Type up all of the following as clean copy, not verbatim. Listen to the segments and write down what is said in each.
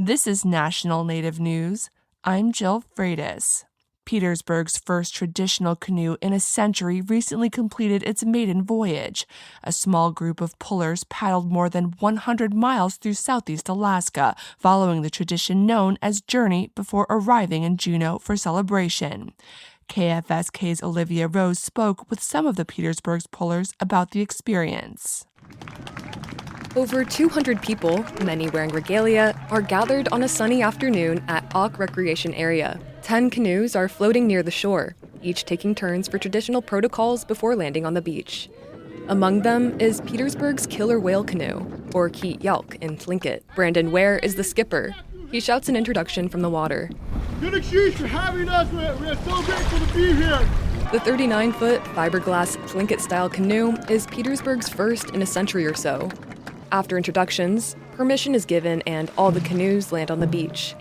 This is National Native News. I'm Jill Freitas. Petersburg's first traditional canoe in a century recently completed its maiden voyage. A small group of pullers paddled more than 100 miles through southeast Alaska, following the tradition known as Journey before arriving in Juneau for celebration. KFSK's Olivia Rose spoke with some of the Petersburg's pullers about the experience. Over 200 people, many wearing regalia, are gathered on a sunny afternoon at Yaakw Recreation Area. 10 canoes are floating near the shore, each taking turns for traditional protocols before landing on the beach. Among them is Petersburg's killer whale canoe, or Kéet in Tlingit. Brandon Ware is the skipper. He shouts an introduction from the water. Good excuse for having us. We're so grateful to be here. The 39-foot fiberglass Tlingit-style canoe is Petersburg's first in a century or so. After introductions, permission is given and all the canoes land on the beach.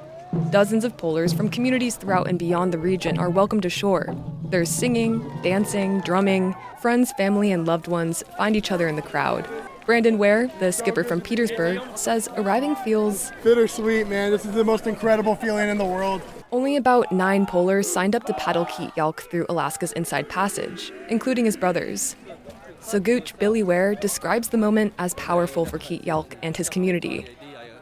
Dozens of pullers from communities throughout and beyond the region are welcomed ashore. There's singing, dancing, drumming. Friends, family, and loved ones find each other in the crowd. Brandon Ware, the skipper from Petersburg, says arriving feels bittersweet, man. This is the most incredible feeling in the world. Only about 9 pullers signed up to paddle Kéet through Alaska's Inside Passage, including his brothers. Saguch Billy Ware describes the moment as powerful for Kéet and his community.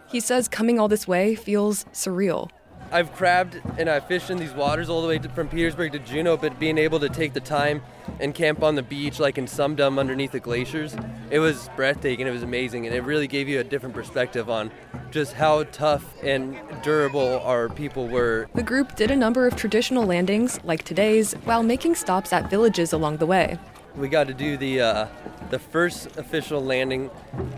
He says coming all this way feels surreal. I've crabbed and I've fished in these waters all the way from Petersburg to Juneau, but being able to take the time and camp on the beach like in Sumdum underneath the glaciers, it was breathtaking, it was amazing, and it really gave you a different perspective on just how tough and durable our people were. The group did a number of traditional landings, like today's, while making stops at villages along the way. We got to do the first official landing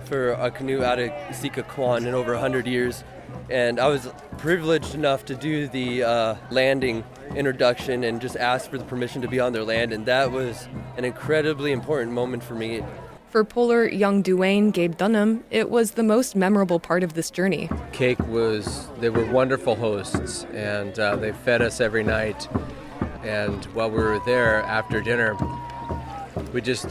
for a canoe out of Sikakwan in over 100 years. And I was privileged enough to do the landing introduction and just ask for the permission to be on their land. And that was an incredibly important moment for me. For puller young Duane Gabe Dunham, it was the most memorable part of this journey. They were wonderful hosts, and they fed us every night. And while we were there after dinner,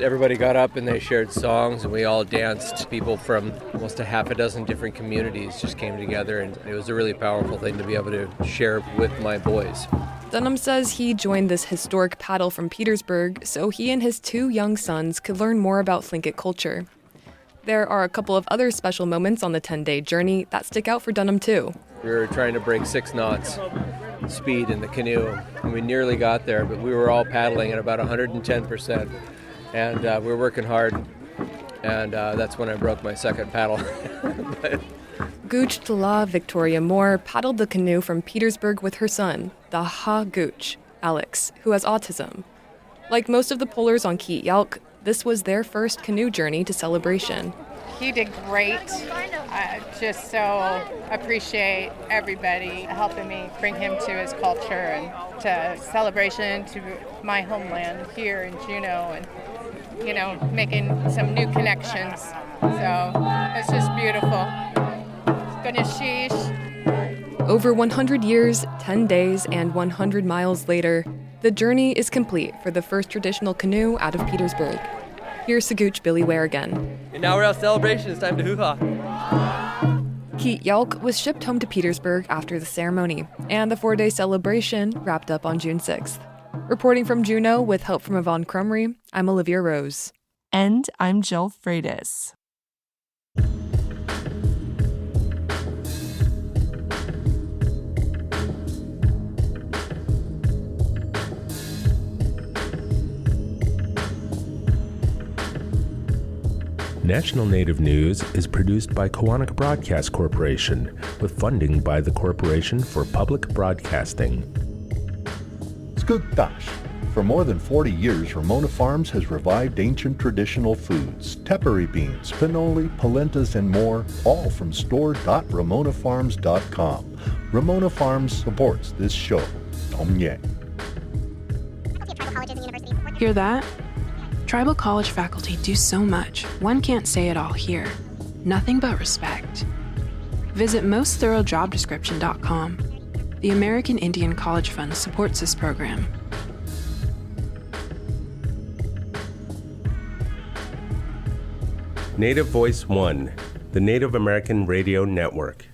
everybody got up and they shared songs and we all danced. People from almost a half a dozen different communities just came together, and it was a really powerful thing to be able to share with my boys. Dunham says he joined this historic paddle from Petersburg so he and his 2 young sons could learn more about Tlingit culture. There are a couple of other special moments on the 10-day journey that stick out for Dunham too. We were trying to break 6 knots speed in the canoe, and we nearly got there, but we were all paddling at about 110%. And we were working hard, and that's when I broke my second paddle. Gooch Tala Victoria Moore paddled the canoe from Petersburg with her son, the Ha Gooch, Alex, who has autism. Like most of the pullers on Kéet, this was their first canoe journey to celebration. He did great. I just so appreciate everybody helping me bring him to his culture and to celebration, to my homeland here in Juneau, and making some new connections. So it's just beautiful. Ganeshish. Over 100 years, 10 days, and 100 miles later, the journey is complete for the first traditional canoe out of Petersburg. Here's Saguch Billy Ware again. And now we're out celebration. It's time to hoo-ha. Kéet was shipped home to Petersburg after the ceremony, and the 4-day celebration wrapped up on June 6th. Reporting from Juneau with help from Yvonne Crumry, I'm Olivia Rose. And I'm Jill Freitas. National Native News is produced by Kawanak Broadcast Corporation with funding by the Corporation for Public Broadcasting. Skugtash. For more than 40 years, Ramona Farms has revived ancient traditional foods, tepary beans, pinoli, polentas, and more, all from store.ramonafarms.com. Ramona Farms supports this show. Tomye. Hear that? Tribal college faculty do so much, one can't say it all here. Nothing but respect. Visit mostthorough.jobdescription.com. The American Indian College Fund supports this program. Native Voice One, the Native American Radio Network.